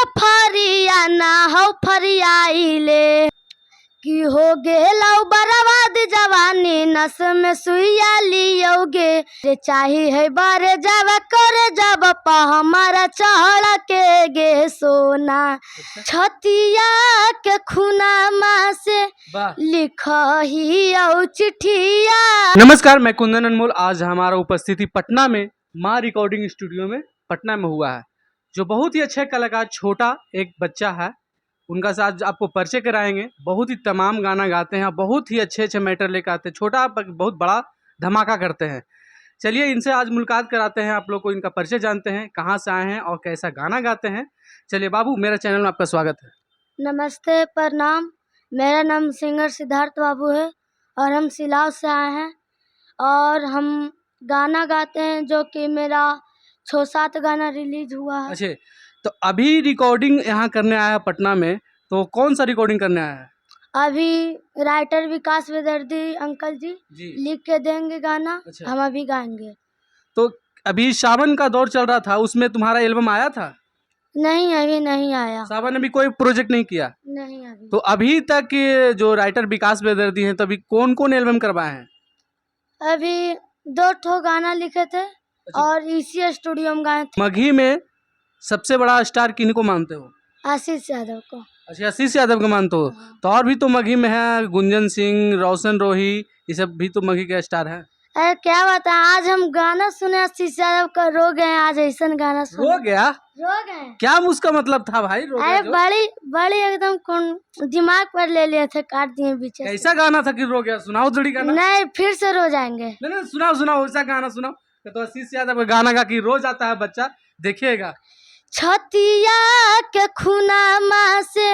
फरिया ना हो फरियाइले कि हो गेलौ बर्बाद जवानी नस में सुइया लियोगे रे चाही है बारे जब कर जब पा हमारा चढ़ के गे सोना छतिया के खुना माँ से लिखही औ चिट्ठिया। नमस्कार, मैं कुंदन अनमोल। आज हमारा उपस्थिति पटना में माँ रिकॉर्डिंग स्टूडियो में पटना में हुआ है। जो बहुत ही अच्छे कलाकार छोटा एक बच्चा है, उनका साथ आपको परिचय कराएंगे। बहुत ही तमाम गाना गाते हैं, बहुत ही अच्छे अच्छे मैटर लेकर आते हैं। छोटा बहुत बड़ा धमाका करते हैं। चलिए इनसे आज मुलाकात कराते हैं, आप लोग को इनका परिचय जानते हैं, कहाँ से आए हैं और कैसा गाना गाते हैं। चलिए बाबू, मेरा चैनल में आपका स्वागत है। नमस्ते, प्रणाम। मेरा नाम सिंगर सिद्धार्थ बाबू है और हम सिलाव से आए हैं और हम गाना गाते हैं, जो कि मेरा 6-7 गाना रिलीज हुआ है। अच्छा, तो अभी रिकॉर्डिंग यहाँ करने आया है पटना में, तो कौन सा रिकॉर्डिंग करने आया है? अभी राइटर विकास वेदर्दी अंकल जी लिख के देंगे गाना। अच्छा। हम अभी गाएंगे। तो अभी सावन का दौर चल रहा था, उसमें तुम्हारा एल्बम आया था? नहीं, अभी नहीं आया। सावन ने भी कोई प्रोजेक्ट नहीं किया? नहीं अभी। तो अभी तक के जो राइटर विकास वेदर्दी हैं, तो अभी कौन कौन एल्बम करवाए हैं? अभी 2 ठो गाना लिखे थे और इसी स्टूडियो में गाए थे। मगही में सबसे बड़ा स्टार किन को मानते हो? आशीष यादव को। अच्छा, आशीष यादव को मानते हो। तो और भी तो मगही में है, गुंजन सिंह, रोशन रोही, ये सब भी तो मगही के स्टार है। अरे क्या बात है, आज हम गाना सुने आशीष यादव का, रो गए। आज ऐसा गाना सुने। रो गया? रो गए। क्या उसका मतलब था भाई? रो गया अरे जो? बड़ी एकदम दिमाग पर ले लिए थे, काट दिए बीच से। कैसा गाना था कि रो गया? सुनाओ जड़ी गाना। नहीं, फिर से रो जाएंगे। नहीं, सुनाओ ऐसा गाना सुनाओ। तो आशीष यादव का गाना गा कि रो जाता है बच्चा, देखिएगा। छतिया के खुना माँ से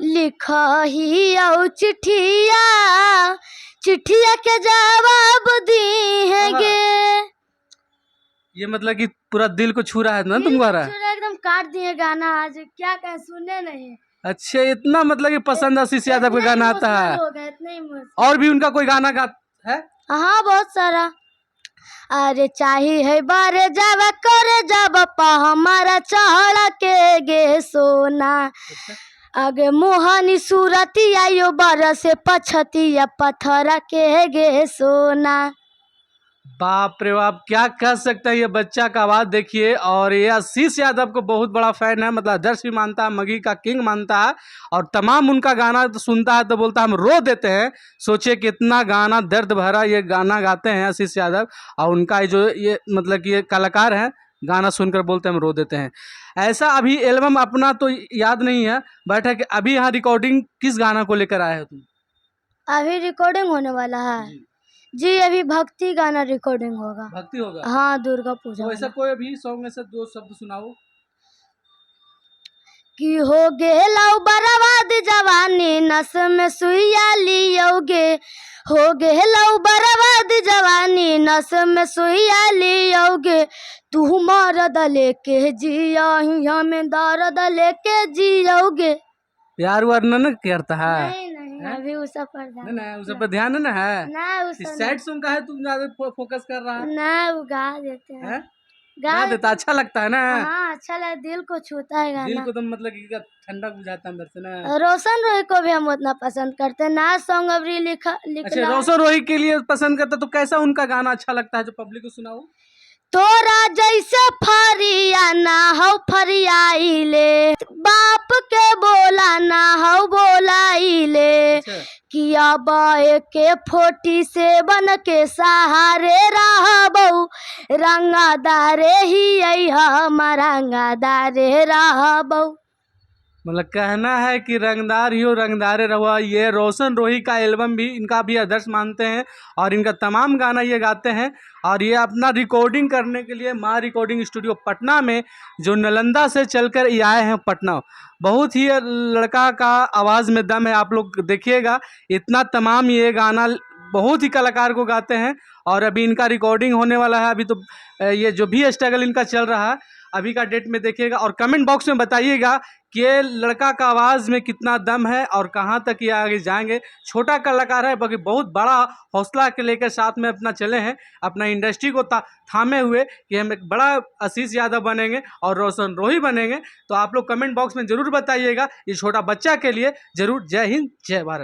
लिखही औ चिट्ठिया, चिट्ठिया के जवाब दी है गे। ये मतलब कि पूरा दिल को छू रहा है ना तुम्हारा? एकदम काट दिए गाना। आज क्या कहें, सुने नहीं। अच्छा, इतना मतलब कि पसंद आशीष यादव का गाना आता है। और भी उनका कोई गाना गा है? हाँ, बहुत सारा। अरे चाही है बारे जब कर जब पा हमारा चढ़ के गे सोना। आगे मोहनी सूरतिया यो बरस पछतिया पत्थर के गे सोना। बाप रे बाप, क्या कह सकते हैं। ये बच्चा का आवाज देखिए। और ये आशीष यादव को बहुत बड़ा फैन है, मतलब आदर्श भी मानता है, मगही का किंग मानता है। और तमाम उनका गाना तो सुनता है तो बोलता है हम रो देते हैं। सोचिए कितना गाना दर्द भरा ये गाना गाते हैं आशीष यादव। और उनका जो ये मतलब कि ये कलाकार हैं, गाना सुनकर बोलते हैं हम रो देते हैं। ऐसा अभी एल्बम अपना तो याद नहीं है, बट है कि अभी यहाँ रिकॉर्डिंग किस गाना को लेकर आए हो तुम? अभी रिकॉर्डिंग होने वाला है जी। अभी भक्ति गाना रिकॉर्डिंग होगा। भक्ति होगा? हाँ, दुर्गा पूजा। तो ऐसा कोई अभी सॉन्ग में से 2 शब्द सुनाओ। कि हो गेलौ बर्बाद जवानी नस में सुइया लियोगे, हो गेलौ बर्बाद जवानी नस में सुइया लियोगे। तू मरद लेके जिया हमें दर्द लेके जियोगे। प्यार वर्णन करता है? नहीं, अभी उस पर ध्यान नहीं, उस पर ध्यान है ना है। नहीं, सैड सॉन्ग का है, तुम ज्यादा फोकस कर रहा है। नहीं, वो गा देते हैं। गा देता अच्छा लगता है ना? हाँ, अच्छा लगता, दिल को छूता है गाना। दिल को तो मतलब कि ठंडा बुझाता है अंदर से ना। रोशन रोही को भी हम उतना पसंद करते हैं। नया सॉन्ग अभी लिखा। अच्छा, रोशन रोही के लिए पसंद करता, तो कैसा उनका गाना अच्छा लगता है जो पब्लिक को सुनाओ? तोरा जैसे फरिया ना हो फरियाइले, बाप के बोला ना हो बोलाइले। किया बाए के 47 के सहारे रहबौ, रंगादारे ही हमारा रंगादारे रहबौ। मतलब कहना है कि रंगदार ही हो, रंगदारे रहो। ये रोशन रोही का एल्बम भी इनका भी आदर्श मानते हैं और इनका तमाम गाना ये गाते हैं। और ये अपना रिकॉर्डिंग करने के लिए माँ रिकॉर्डिंग स्टूडियो पटना में, जो नालंदा से चलकर ये आए हैं पटना। बहुत ही लड़का का आवाज़ में दम है, आप लोग देखिएगा। इतना तमाम ये गाना बहुत ही कलाकार को गाते हैं और अभी इनका रिकॉर्डिंग होने वाला है। अभी तो ये जो भी स्ट्रगल इनका चल रहा है, अभी का डेट में देखिएगा, और कमेंट बॉक्स में बताइएगा कि ये लड़का का आवाज़ में कितना दम है और कहाँ तक ये आगे जाएंगे। छोटा कलाकार है बाकी बहुत बड़ा हौसला के लेकर साथ में अपना चले हैं, अपना इंडस्ट्री को थामे हुए कि हम एक बड़ा आशीष यादव बनेंगे और रोशन रोही बनेंगे। तो आप लोग कमेंट बॉक्स में ज़रूर बताइएगा, ये छोटा बच्चा के लिए ज़रूर। जय हिंद, जय भारत।